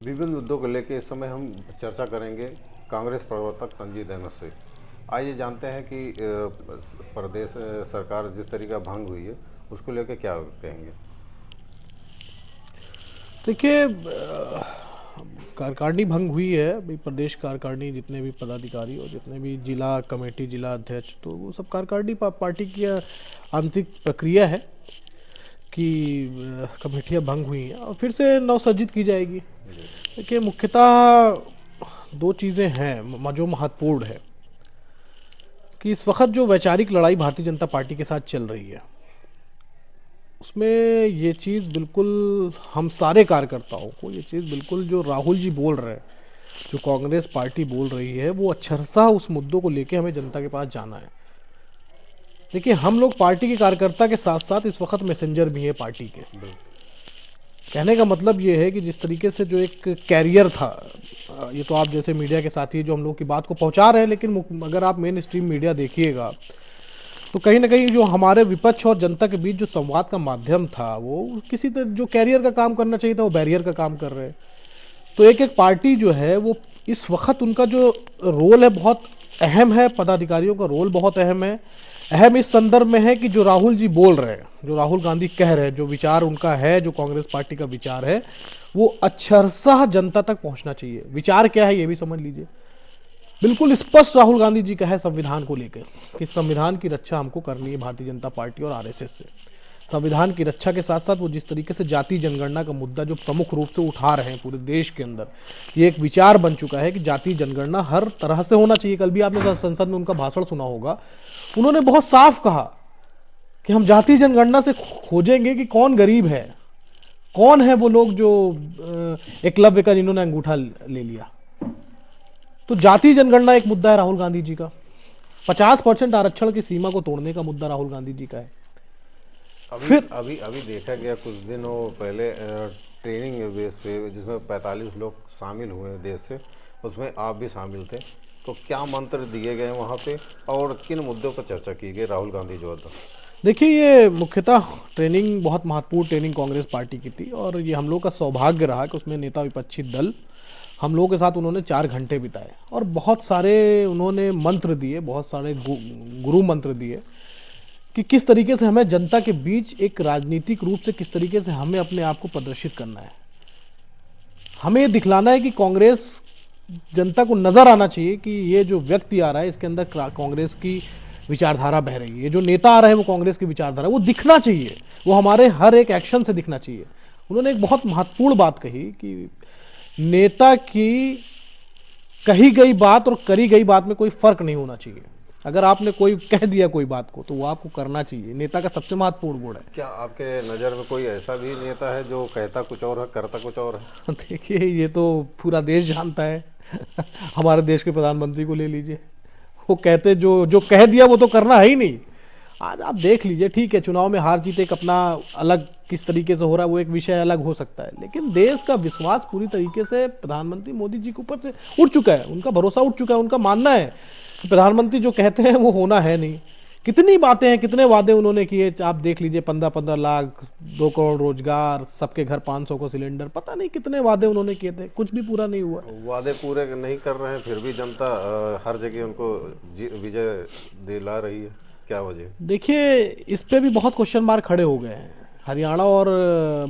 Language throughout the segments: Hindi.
विभिन्न मुद्दों को लेकर इस समय हम चर्चा करेंगे कांग्रेस प्रवर्तक तंजीद अहमद से। आइए जानते हैं कि प्रदेश सरकार जिस तरीका भंग हुई है उसको लेकर क्या कहेंगे। देखिए, कार्यकारिणी भंग हुई है। अभी प्रदेश कार्यकारिणी जितने भी पदाधिकारी और जितने भी जिला कमेटी, जिला अध्यक्ष, तो वो सब कार्यकारिणी पार्टी की आंतरिक प्रक्रिया है कि कमेटियां भंग हुई हैं और फिर से नवसर्जित की जाएगी। देखिए, मुख्यतः दो चीज़ें हैं जो महत्वपूर्ण है कि इस वक्त जो वैचारिक लड़ाई भारतीय जनता पार्टी के साथ चल रही है उसमें ये चीज़ बिल्कुल हम सारे कार्यकर्ताओं को, ये चीज़ बिल्कुल जो राहुल जी बोल रहे हैं, जो कांग्रेस पार्टी बोल रही है, वो अक्षरशः उस मुद्दों को लेके हमें जनता के पास जाना है। देखिए, हम लोग पार्टी के कार्यकर्ता के साथ साथ इस वक्त मैसेंजर भी हैं पार्टी के। कहने का मतलब ये है कि जिस तरीके से जो एक कैरियर था, ये तो आप जैसे मीडिया के साथी जो हम लोग की बात को पहुंचा रहे हैं, लेकिन अगर आप मेन स्ट्रीम मीडिया देखिएगा तो कहीं ना कहीं जो हमारे विपक्ष और जनता के बीच जो संवाद का माध्यम था वो किसी तरह जो कैरियर का काम करना चाहिए था वो बैरियर का काम कर रहे हैं। तो एक एक पार्टी जो है वो इस वक्त उनका जो रोल है बहुत अहम है, पदाधिकारियों का रोल बहुत अहम है। अहम इस संदर्भ में है कि जो राहुल जी बोल रहे हैं, जो राहुल गांधी कह रहे हैं, जो विचार उनका है, जो कांग्रेस पार्टी का विचार है, वो अक्षरशः जनता तक पहुंचना चाहिए। विचार क्या है ये भी समझ लीजिए। बिल्कुल स्पष्ट राहुल गांधी जी का है संविधान को लेकर कि संविधान की रक्षा हमको करनी है भारतीय जनता पार्टी और आरएसएस से। संविधान की रक्षा के साथ साथ वो जिस तरीके से जाति जनगणना का मुद्दा जो प्रमुख रूप से उठा रहे हैं पूरे देश के अंदर, ये एक विचार बन चुका है कि जाति जनगणना हर तरह से होना चाहिए। कल भी आपने संसद में उनका भाषण सुना होगा, उन्होंने बहुत साफ कहा कि हम जाति जनगणना से खोजेंगे कि कौन गरीब है, कौन है वो लोग जो एकलव्य का जिन्होंने अंगूठा ले लिया। तो जाति जनगणना एक मुद्दा है राहुल गांधी जी का। 50% आरक्षण की सीमा को तोड़ने का मुद्दा राहुल गांधी जी का है। फिर अभी देखा गया कुछ दिनों पहले ट्रेनिंग बेस पे जिसमें 45 लोग शामिल हुए देश से, उसमें आप भी शामिल थे। तो क्या मंत्र दिए गए वहाँ पे और किन मुद्दों पर चर्चा की गई राहुल गांधी जो था? देखिए, ये मुख्यतः ट्रेनिंग बहुत महत्वपूर्ण ट्रेनिंग कांग्रेस पार्टी की थी और ये हम लोग का सौभाग्य रहा कि उसमें नेता विपक्षी दल हम लोगों के साथ उन्होंने 4 घंटे बिताए और बहुत सारे उन्होंने मंत्र दिए, बहुत सारे गुरु मंत्र दिए कि किस तरीके से हमें जनता के बीच एक राजनीतिक रूप से किस तरीके से हमें अपने आप को प्रदर्शित करना है। हमें ये दिखलाना है कि कांग्रेस, जनता को नजर आना चाहिए कि ये जो व्यक्ति आ रहा है इसके अंदर कांग्रेस की विचारधारा बह रही है, ये जो नेता आ रहा है वो कांग्रेस की विचारधारा, वो दिखना चाहिए, वो हमारे हर एक एक्शन से दिखना चाहिए। उन्होंने एक बहुत महत्वपूर्ण बात कही कि नेता की कही गई बात और करी गई बात में कोई फर्क नहीं होना चाहिए। अगर आपने कोई कह दिया कोई बात को तो वो आपको करना चाहिए। नेता का सबसे महत्वपूर्ण गुण है। क्या आपके नज़र में कोई ऐसा भी नेता है जो कहता कुछ और है करता कुछ और है? देखिए, ये तो पूरा देश जानता है। हमारे देश के प्रधानमंत्री को ले लीजिए, वो कहते जो कह दिया वो तो करना है ही नहीं। आज आप देख लीजिए, ठीक है, चुनाव में हार जीत एक अपना अलग किस तरीके से हो रहा है वो एक विषय अलग हो सकता है, लेकिन देश का विश्वास पूरी तरीके से प्रधानमंत्री मोदी जी के ऊपर से उठ चुका है। उनका भरोसा उठ चुका है। उनका मानना है कि प्रधानमंत्री जो कहते हैं वो होना है नहीं। कितनी बातें हैं, कितने वादे उन्होंने किए, आप देख लीजिए। 15-15 लाख, 2 करोड़ रोजगार, सबके घर 500 को सिलेंडर, पता नहीं कितने वादे उन्होंने किए थे, कुछ भी पूरा नहीं हुआ। वादे पूरे नहीं कर रहे हैं, फिर भी जनता हर जगह उनको विजय दिला रही है। क्या वजह? देखिए, इस पे भी बहुत क्वेश्चन मार्क खड़े हो गए हैं। हरियाणा और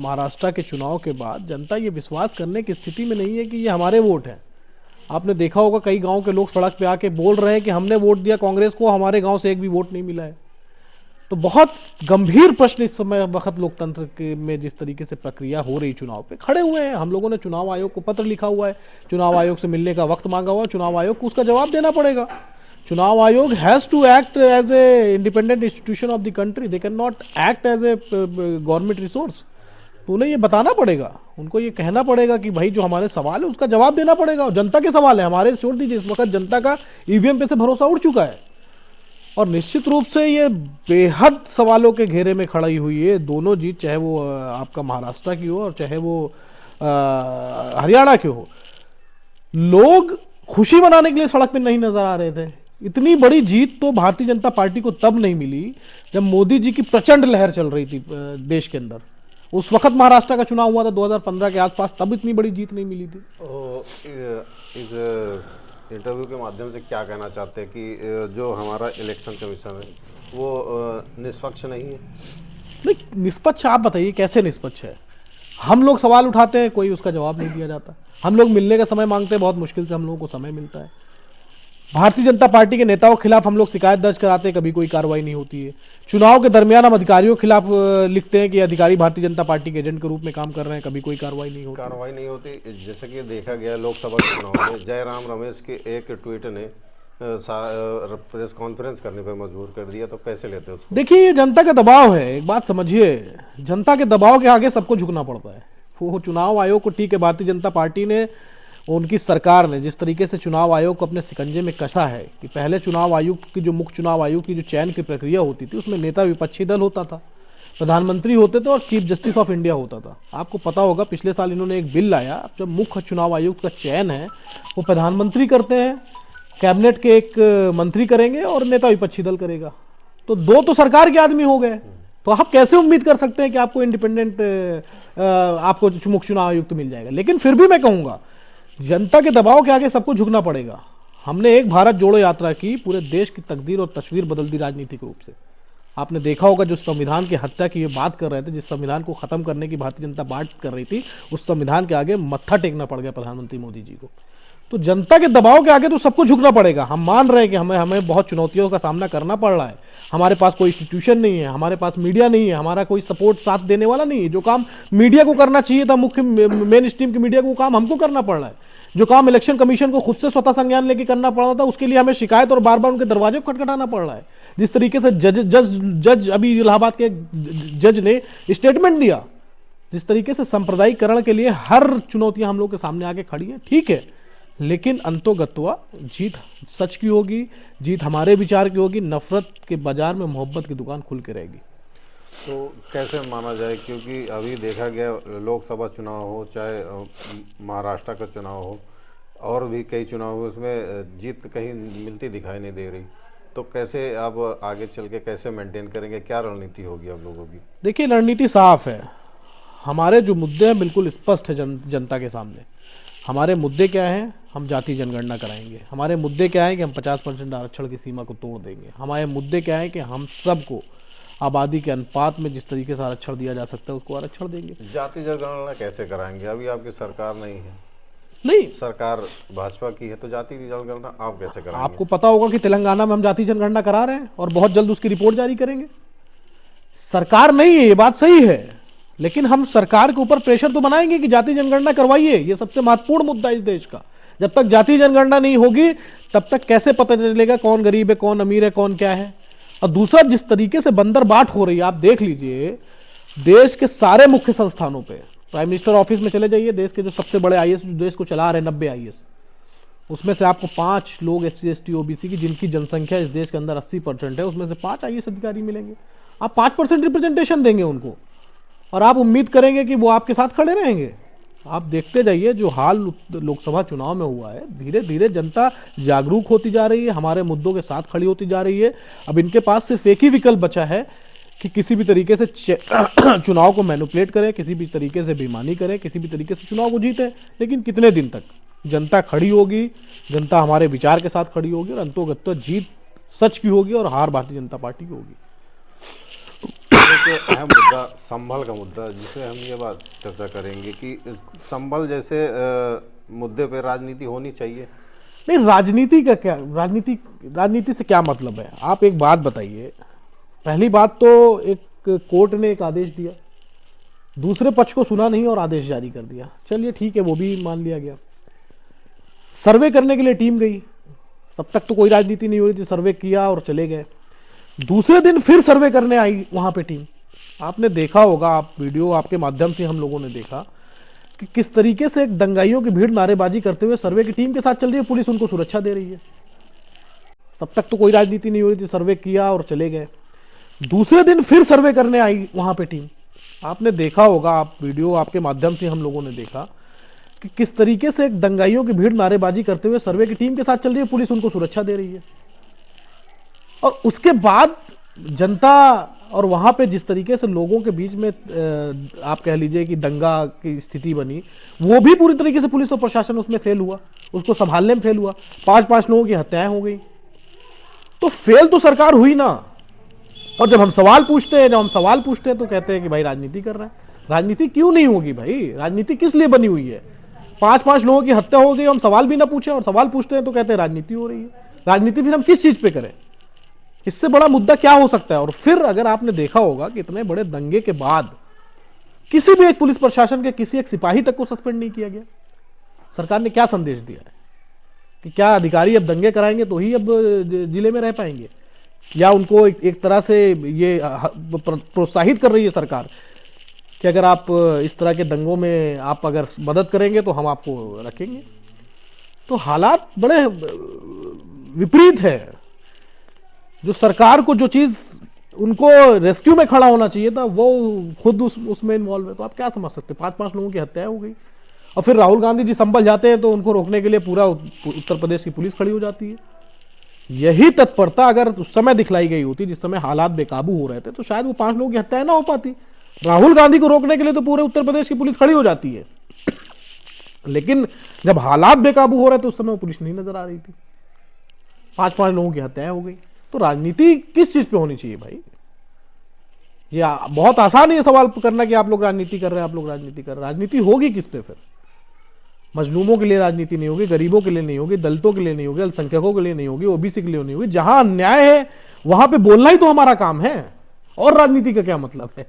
महाराष्ट्र के चुनाव के बाद जनता ये विश्वास करने की स्थिति में नहीं है कि ये हमारे वोट हैं। आपने देखा होगा कई गांव के लोग सड़क पे आके बोल रहे हैं कि हमने वोट दिया कांग्रेस को, हमारे गांव से एक भी वोट नहीं मिला है। तो बहुत गंभीर प्रश्न इस समय वक्त लोकतंत्र के में जिस तरीके से प्रक्रिया हो रही चुनाव पे खड़े हुए हैं। हम लोगों ने चुनाव आयोग को पत्र लिखा हुआ है, चुनाव आयोग से मिलने का वक्त मांगा हुआ है, चुनाव आयोग को उसका जवाब देना पड़ेगा। चुनाव आयोग has to act as a independent institution of the country, they can not act as a government resource. तो उन्हें ये बताना पड़ेगा, उनको ये कहना पड़ेगा कि भाई जो हमारे सवाल है उसका जवाब देना पड़ेगा। और जनता के सवाल है, हमारे छोड़ दीजिए। इस वक्त जनता का ईवीएम पे से भरोसा उठ चुका है और निश्चित रूप से ये बेहद सवालों के घेरे में खड़ी हुई है दोनों जीत, चाहे वो आपका महाराष्ट्र की हो और चाहे वो हरियाणा की हो। लोग खुशी मनाने के लिए सड़क पे नहीं नजर आ रहे थे। इतनी बड़ी जीत तो भारतीय जनता पार्टी को तब नहीं मिली जब मोदी जी की प्रचंड लहर चल रही थी देश के अंदर। उस वक्त महाराष्ट्र का चुनाव हुआ था 2015 के आसपास, तब इतनी बड़ी जीत नहीं मिली थी। इस इंटरव्यू के माध्यम से क्या कहना चाहते हैं कि जो हमारा इलेक्शन कमीशन है वो निष्पक्ष नहीं है? नहीं, निष्पक्ष आप बताइए कैसे निष्पक्ष है? हम लोग सवाल उठाते हैं, कोई उसका जवाब नहीं दिया जाता। हम लोग मिलने का समय मांगते हैं, बहुत मुश्किल से हम लोगों को समय मिलता है। भारतीय जनता पार्टी के नेताओं के खिलाफ हम लोग शिकायत दर्ज कराते हैं, कभी कोई कार्रवाई नहीं होती है। चुनाव के दरमियान हम अधिकारियों के खिलाफ लिखते हैं कि अधिकारी भारतीय जनता पार्टी के एजेंट के रूप में काम कर रहे हैं, कभी कोई कार्रवाई नहीं होती। जैसे कि देखा गया लोकसभा के चुनाव में जयराम रमेश के एक ट्वीट ने प्रेस कॉन्फ्रेंस करने पर मजबूर कर दिया, तो कैसे लेते हैं उसको? देखिए, ये जनता का दबाव है। एक बात समझिए, जनता के दबाव के आगे सबको झुकना पड़ता है। वो चुनाव आयोग को, ठीक है, भारतीय जनता पार्टी ने, उनकी सरकार ने जिस तरीके से चुनाव आयोग को अपने शिकंजे में कसा है कि पहले चुनाव आयुक्त की, जो मुख्य चुनाव आयोग की जो चयन की प्रक्रिया होती थी, उसमें नेता विपक्षी दल होता था, प्रधानमंत्री होते थे और चीफ जस्टिस ऑफ इंडिया होता था। आपको पता होगा पिछले साल इन्होंने एक बिल लाया, जब मुख्य चुनाव आयुक्त का चयन है वो प्रधानमंत्री करते हैं, कैबिनेट के एक मंत्री करेंगे और नेता विपक्षी दल करेगा। तो दो तो सरकार के आदमी हो गए, तो आप कैसे उम्मीद कर सकते हैं कि आपको इंडिपेंडेंट, आपको मुख्य चुनाव आयुक्त मिल जाएगा? लेकिन फिर भी मैं कहूंगा, जनता के दबाव के आगे सबको झुकना पड़ेगा। हमने एक भारत जोड़ो यात्रा की, पूरे देश की तकदीर और तस्वीर बदल दी राजनीतिक रूप से। आपने देखा होगा, जो संविधान की हत्या की ये बात कर रहे थे, जिस संविधान को खत्म करने की भारतीय जनता बात कर रही थी, उस संविधान के आगे मत्था टेकना पड़ गया प्रधानमंत्री मोदी जी को। तो जनता के दबाव के आगे तो सबको झुकना पड़ेगा। हम मान रहे हैं कि हमें बहुत चुनौतियों का सामना करना पड़ रहा है। हमारे पास कोई इंस्टीट्यूशन नहीं है, हमारे पास मीडिया नहीं है, हमारा कोई सपोर्ट साथ देने वाला नहीं है। जो काम मीडिया को करना चाहिए था, मुख्य मेन स्ट्रीम की मीडिया को, काम हमको करना पड़ रहा है। जो काम इलेक्शन कमीशन को खुद से स्वतः संज्ञान लेके करना पड़ रहा था, उसके लिए हमें शिकायत और बार बार उनके दरवाजे को खटखटाना पड़ रहा है। जिस तरीके से जज अभी इलाहाबाद के जज ने स्टेटमेंट दिया, जिस तरीके से सांप्रदायिकरण के लिए हर चुनौतियां हम लोग के सामने आके खड़ी है, ठीक है, लेकिन अंतोगत्वा जीत सच की होगी, जीत हमारे विचार की होगी। नफरत के बाजार में मोहब्बत की दुकान खुल के रहेगी। तो कैसे माना जाए, क्योंकि अभी देखा गया लोकसभा चुनाव हो, चाहे महाराष्ट्र का चुनाव हो, और भी कई चुनाव हुए, उसमें जीत कहीं मिलती दिखाई नहीं दे रही। तो कैसे आप आगे चल के कैसे मेंटेन करेंगे, क्या रणनीति होगी आप लोगों की? देखिए, रणनीति साफ है। हमारे जो मुद्दे हैं बिल्कुल स्पष्ट है जनता के सामने। हमारे मुद्दे क्या हैं? हम जाति जनगणना कराएंगे। हमारे मुद्दे क्या है कि हम 50% आरक्षण की सीमा को तोड़ देंगे। हमारे मुद्दे क्या है कि हम सबको आबादी के अनुपात में जिस तरीके से आरक्षण दिया जा सकता है उसको आरक्षण देंगे। जाति जनगणना कैसे कराएंगे? अभी आपकी सरकार नहीं है, नहीं, सरकार भाजपा की है, तो जाति जनगणना आप कैसे कराएंगे? आपको पता होगा कि तेलंगाना में हम जाति जनगणना करा रहे हैं और बहुत जल्द उसकी रिपोर्ट जारी करेंगे। सरकार नहीं है, ये बात सही है, लेकिन हम सरकार के ऊपर प्रेशर तो बनाएंगे कि जाति जनगणना करवाइए। ये सबसे महत्वपूर्ण मुद्दा है इस देश का। जब तक जाति जनगणना नहीं होगी, तब तक कैसे पता चलेगा कौन गरीब है, कौन अमीर है, कौन क्या है? और दूसरा, जिस तरीके से बंदर बाट हो रही है, आप देख लीजिए देश के सारे मुख्य संस्थानों पे, प्राइम मिनिस्टर ऑफिस में चले जाइए, देश के जो सबसे बड़े आईएएस जो देश को चला रहे 90 आईएएस, उसमें से आपको 5 लोग SC ST OBC की, जिनकी जनसंख्या इस देश के अंदर 80% है, उसमें से 5 IAS अधिकारी मिलेंगे। आप 5% रिप्रेजेंटेशन देंगे उनको और आप उम्मीद करेंगे कि वो आपके साथ खड़े रहेंगे? आप देखते जाइए जो हाल लोकसभा चुनाव में हुआ है, धीरे धीरे जनता जागरूक होती जा रही है, हमारे मुद्दों के साथ खड़ी होती जा रही है। अब इनके पास सिर्फ एक ही विकल्प बचा है कि किसी भी तरीके से चुनाव को मैनिपुलेट करें, किसी भी तरीके से बेईमानी करें, किसी भी तरीके से चुनाव को जीतें। लेकिन कितने दिन तक जनता खड़ी होगी, जनता हमारे विचार के साथ खड़ी होगी और अंतोगत्वा जीत सच की होगी और हार भारतीय जनता पार्टी की होगी। एक अहम मुद्दा संभल का मुद्दा, जिसे हम ये बात चर्चा करेंगे कि संभल जैसे मुद्दे पे राजनीति होनी चाहिए। नहीं, राजनीति का क्या, राजनीति से क्या मतलब है? आप एक बात बताइए। पहली बात तो एक कोर्ट ने एक आदेश दिया, दूसरे पक्ष को सुना नहीं और आदेश जारी कर दिया। चलिए ठीक है, वो भी मान लिया गया। सर्वे करने के लिए टीम गई, तब तक तो कोई राजनीति नहीं हो रही थी, सर्वे किया और चले गए। दूसरे दिन फिर सर्वे करने आई वहां पे टीम। आपने देखा होगा, आप वीडियो आपके माध्यम से हम लोगों ने देखा कि किस तरीके से एक दंगाइयों की भीड़ नारेबाजी करते हुए सर्वे की टीम के साथ चल रही है, पुलिस उनको सुरक्षा दे रही है। तब तक तो कोई राजनीति नहीं हो रही थी, सर्वे किया और चले गए। दूसरे दिन फिर सर्वे करने आई वहां पे टीम। आपने देखा होगा, आप वीडियो आपके माध्यम से हम लोगों ने देखा कि किस तरीके से एक दंगाइयों की भीड़ नारेबाजी करते हुए सर्वे की टीम के साथ चल रही है, पुलिस उनको सुरक्षा दे रही है। और उसके बाद जनता और वहाँ पे जिस तरीके से लोगों के बीच में आप कह लीजिए कि दंगा की स्थिति बनी, वो भी पूरी तरीके से पुलिस और प्रशासन उसमें फेल हुआ, उसको संभालने में फेल हुआ। 5-5 लोगों की हत्याएं हो गई। तो फेल तो सरकार हुई ना। और जब हम सवाल पूछते हैं तो कहते हैं कि भाई राजनीति कर रहे हैं। राजनीति क्यों नहीं होगी भाई? राजनीति किस लिए बनी हुई है? 5-5 लोगों की हत्या हो गई, हम सवाल भी ना पूछे, और सवाल पूछते हैं तो कहते हैं राजनीति हो रही है। राजनीति फिर हम किस चीज पे करें? इससे बड़ा मुद्दा क्या हो सकता है? और फिर अगर आपने देखा होगा कि इतने बड़े दंगे के बाद किसी भी एक पुलिस प्रशासन के किसी एक सिपाही तक को सस्पेंड नहीं किया गया। सरकार ने क्या संदेश दिया है कि क्या अधिकारी अब दंगे कराएंगे तो ही अब जिले में रह पाएंगे, या उनको एक तरह से ये प्रोत्साहित कर रही है सरकार कि अगर आप इस तरह के दंगों में आप अगर मदद करेंगे तो हम आपको रखेंगे। तो हालात बड़े विपरीत है। जो सरकार को जो चीज उनको रेस्क्यू में खड़ा होना चाहिए था वो खुद उसमें इन्वॉल्व है। तो आप क्या समझ सकते? 5-5 लोगों की हत्याएं हो गई और फिर राहुल गांधी जी संभल जाते हैं तो उनको रोकने के लिए पूरा उत्तर प्रदेश की पुलिस खड़ी हो जाती है। यही तत्परता अगर उस समय दिखलाई गई होती जिस समय हालात बेकाबू हो रहे थे तो शायद वो 5 लोगों की हत्याएं ना हो पाती। राहुल गांधी को रोकने के लिए तो पूरे उत्तर प्रदेश की पुलिस खड़ी हो जाती है, लेकिन जब हालात बेकाबू हो रहे थे उस समय वो पुलिस नहीं नजर आ रही थी। 5-5 लोगों की हत्याएं हो गई। तो राजनीति किस चीज पे होनी चाहिए भाई? ये बहुत आसान है सवाल करना कि आप लोग राजनीति कर रहे हैं, आप लोग राजनीति कर रहे हैं। राजनीति होगी किस पे फिर? मजलूमों के लिए राजनीति नहीं होगी, गरीबों के लिए नहीं होगी, दलितों के लिए नहीं होगी, अल्पसंख्यकों के लिए नहीं होगी, ओबीसी के लिए नहीं होगी। जहां अन्याय है वहां पे बोलना ही तो हमारा काम है, और राजनीति का क्या मतलब है?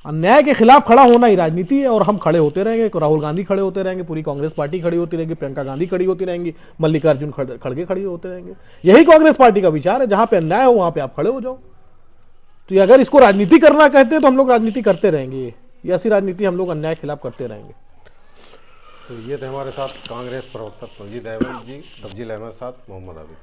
अन्याय के खिलाफ खड़ा होना ही राजनीति है, और हम खड़े होते रहेंगे। राहुल गांधी खड़े होते रहेंगे, पूरी कांग्रेस पार्टी खड़ी होती रहेगी, प्रियंका गांधी खड़ी होती रहेंगी, मल्लिकार्जुन खड़गे खड़ी होते रहेंगे। यही कांग्रेस पार्टी का विचार है, जहां पे अन्याय हो वहां पे आप खड़े हो जाओ। तो अगर इसको राजनीति करना कहते हैं तो हम लोग राजनीति करते रहेंगे, ये ऐसी राजनीति हम लोग अन्याय के खिलाफ करते रहेंगे। तो ये थे हमारे साथ कांग्रेस प्रवक्ता तबजील अहमद जी, तबजील अहमद साथ मोहम्मद आबिद।